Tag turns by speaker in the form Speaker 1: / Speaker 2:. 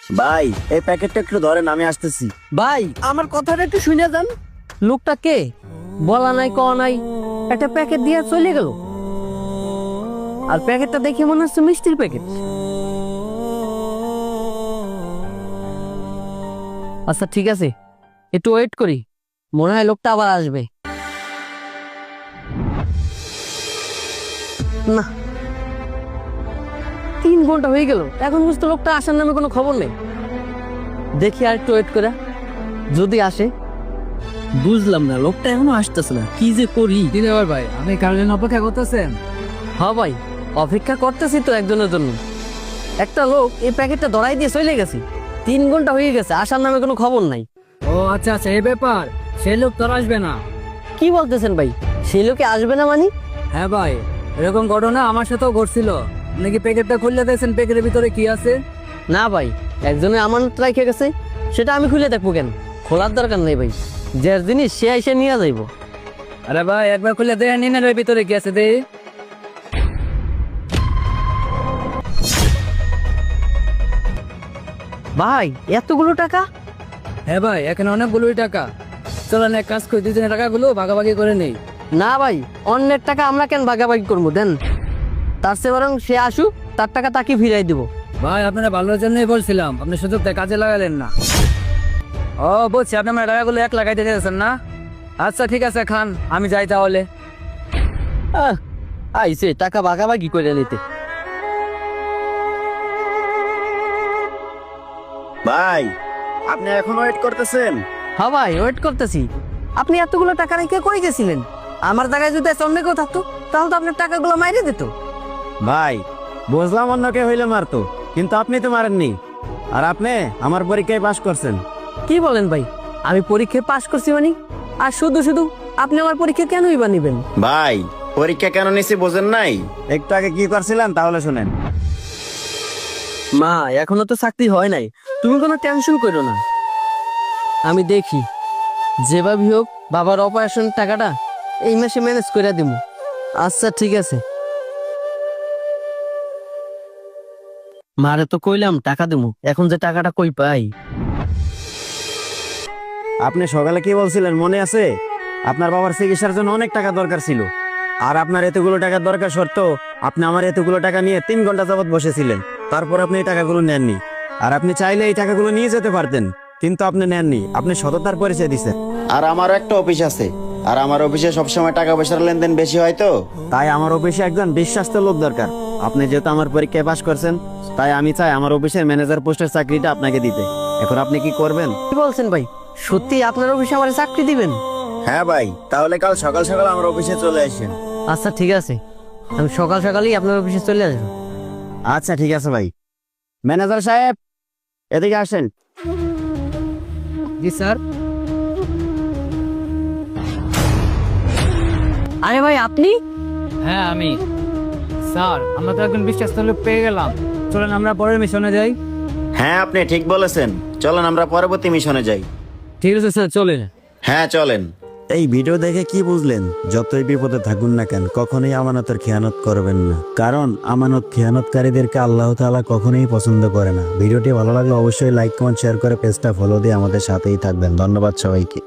Speaker 1: ভাই এই প্যাকেটটা একটু ধরেন, আমি আসতেছি।
Speaker 2: ভাই আমার কথাটা একটু শুনে যান। লোকটা কে বলা নাই ক নাই, একটা প্যাকেট দিয়ে চলে গেল। আর প্যাকেটটা দেখে মনে হচ্ছে মিষ্টির প্যাকেট। আচ্ছা ঠিক আছে, একটু ওয়েট করি, মনে হয় লোকটা আবার আসবে। না, 3 ঘন্টা হয়ে গেল, এখন বুঝতে লোকটা আসার নামে কোনো খবর নেই। দেখি আর একটু ওয়েট করে, যদি আসে।
Speaker 3: বুঝলাম না, লোকটা এখনো আসতেছে না, কি যে করি।
Speaker 4: দিলেবার ভাই, আপনি কারোর জন্য অপেক্ষা করতেছেন?
Speaker 2: হ্যাঁ ভাই, অপেক্ষা করতেছি তো একজনের জন্য। একটা লোক এই প্যাকেটটা ধরাই দিয়ে চলে গেছে, 3 ঘন্টা হয়ে গেছে, আসার নামে কোনো খবর নাই।
Speaker 4: ও আচ্ছা আচ্ছা, এই ব্যাপার। সেই লোক তোর আসবে না?
Speaker 2: কি বলতেছেন ভাই, সেই লোকে আসবে না মানে?
Speaker 4: হ্যাঁ ভাই, এরকম ঘটনা আমার সাথেও ঘটছিল। নাকি প্যাকেটটা খুললে দেখছেন প্যাকেটের ভিতরে কি আছে?
Speaker 2: না ভাই, একজনে আমানত রেখে গেছে, সেটা আমি খুলে দেখবো কেন? খোলার দরকার নেই ভাই, যে জিনিস সে এসে নিয়ে যাইব।
Speaker 4: আরে ভাই, একবার খুলে দেখে নিন এর ভিতরে কি আছে দে।
Speaker 2: ভাই এতগুলো টাকা?
Speaker 4: হ্যাঁ ভাই, এখানে অনেকগুলোই টাকা। চলেন এক কাজ করি, দুজনের টাকাগুলো ভাগাভাগি করে নেই।
Speaker 2: না ভাই, অন্যের টাকা আমরা কেন ভাগাভাগি করবো, দেন। তার চেয়ে বরং সে আসুক, তার টাকা তাকে ফিরাই দিব।
Speaker 4: ভাই আপনারা ভালোর জন্যই বলছিলাম, আপনি সুযোগটা কাজে লাগালেন না। ও বলছি, আপনি আমার টাকাগুলো এক লাগাইতে চাইছেন না? আচ্ছা ঠিক আছে খান, আমি যাই তাহলে।
Speaker 2: আইসে টাকা ভাগাভাগি করে নিতে।
Speaker 1: ভাই আপনি এখন ওয়েট করতেছেন?
Speaker 2: হ্যাঁ ভাই, ওয়েট করতেছি। আপনি এতগুলো টাকা রেখে কই গেছিলেন? আমার জায়গায় যদি অন্য কেউ থাকতো, তাহলে তো আপনার টাকাগুলো মাইরে দিত।
Speaker 1: ভাই বুঝলাম অন্য কে হইলে মারতো, কিন্তু আপনি তো মারেননি। আর আপনি আমার পরীক্ষায় পাশ করছেন।
Speaker 2: কি বলেন ভাই, আমি পরীক্ষায় পাশ করছি মানে? আর শুধু শুধু আপনি আমার পরীক্ষা কেনই বা নিবেন?
Speaker 1: ভাই পরীক্ষা কেন নিছি বোঝেন নাই? একটু আগে কি করছিলেন তাহলে শুনেন।
Speaker 2: মা এখনো তো চাকরি হয় নাই, তুমি কোনো টেনশন করো না। আমি দেখি যেভাবে হোক বাবার অপারেশন টাকাটা এই মাসে ম্যানেজ করে দিব। আচ্ছা ঠিক আছে। মারে তো কইলাম টাকা দেবো, এখন যে টাকাটা কই পাই?
Speaker 1: আপনি সকালে কি বলছিলেন মনে আছে? আপনার বাবার চিকিৎসার জন্য অনেক টাকা দরকার ছিল, আর আপনার এতগুলো টাকার দরকার সত্ত্বেও আপনি আমার এতগুলো টাকা নিয়ে 3 ঘন্টা যাবত বসেছিলেন। তারপর আপনি এই টাকাগুলো নেননি। আর আপনি চাইলে এই টাকাগুলো নিয়ে যেতে পারতেন, কিন্তু আপনি নেননি। আপনি সততার পরিচয় দিচ্ছেন। আর আমারও একটা অফিস আছে, আর আমার অফিসে সবসময় টাকা পয়সার লেনদেন বেশি হয়, তো তাই আমার অফিসে একজন বিশ্বাস্ত লোক দরকার। আপনি যেহেতু আমার পরীক্ষায় পাশ করছেন, তাই আমি চাই আমার অফিসের ম্যানেজার পোস্টের চাকরিটা আপনাকে দিতে। এখন আপনি কি করবেন?
Speaker 2: কি বলছেন ভাই, সত্যি আপনার অফিসে আমার চাকরি দিবেন?
Speaker 1: হ্যাঁ ভাই, তাহলে কাল সকাল সকাল আমার অফিসে চলে আসেন।
Speaker 2: আচ্ছা ঠিক আছে, আমি সকাল সকালই আপনার অফিসে চলে আসবো।
Speaker 1: আচ্ছা ঠিক আছে ভাই। ম্যানেজার সাহেব এদিকে আসেন।
Speaker 4: জি স্যার।
Speaker 2: আরে ভাই আপনি?
Speaker 4: হ্যাঁ আমি। স্যার আমরা তো একজন বিশ্বাস্ত লোক পেয়ে গেলাম, চলেন আমরা পরের মিশনে যাই।
Speaker 1: হ্যাঁ আপনি ঠিক বলেছেন, চলেন আমরা পরবর্তী মিশনে যাই।
Speaker 4: ঠিক আছে স্যার, চলেন।
Speaker 1: হ্যাঁ চলেন। এই ভিডিও দেখে কি বুঝলেন? যতই বিপদে থাকুন না কেন, কখনোই আমানতের খেয়ানত করবেন না, কারণ আমানত খেয়ানতকারীদেরকে আল্লাহ তাআলা কখনোই পছন্দ করে না। ভিডিওটি ভালো লাগলে অবশ্যই লাইক কমেন্ট শেয়ার করে পেজটা ফলো দিয়ে আমাদের সাথেই থাকবেন। ধন্যবাদ সবাইকে।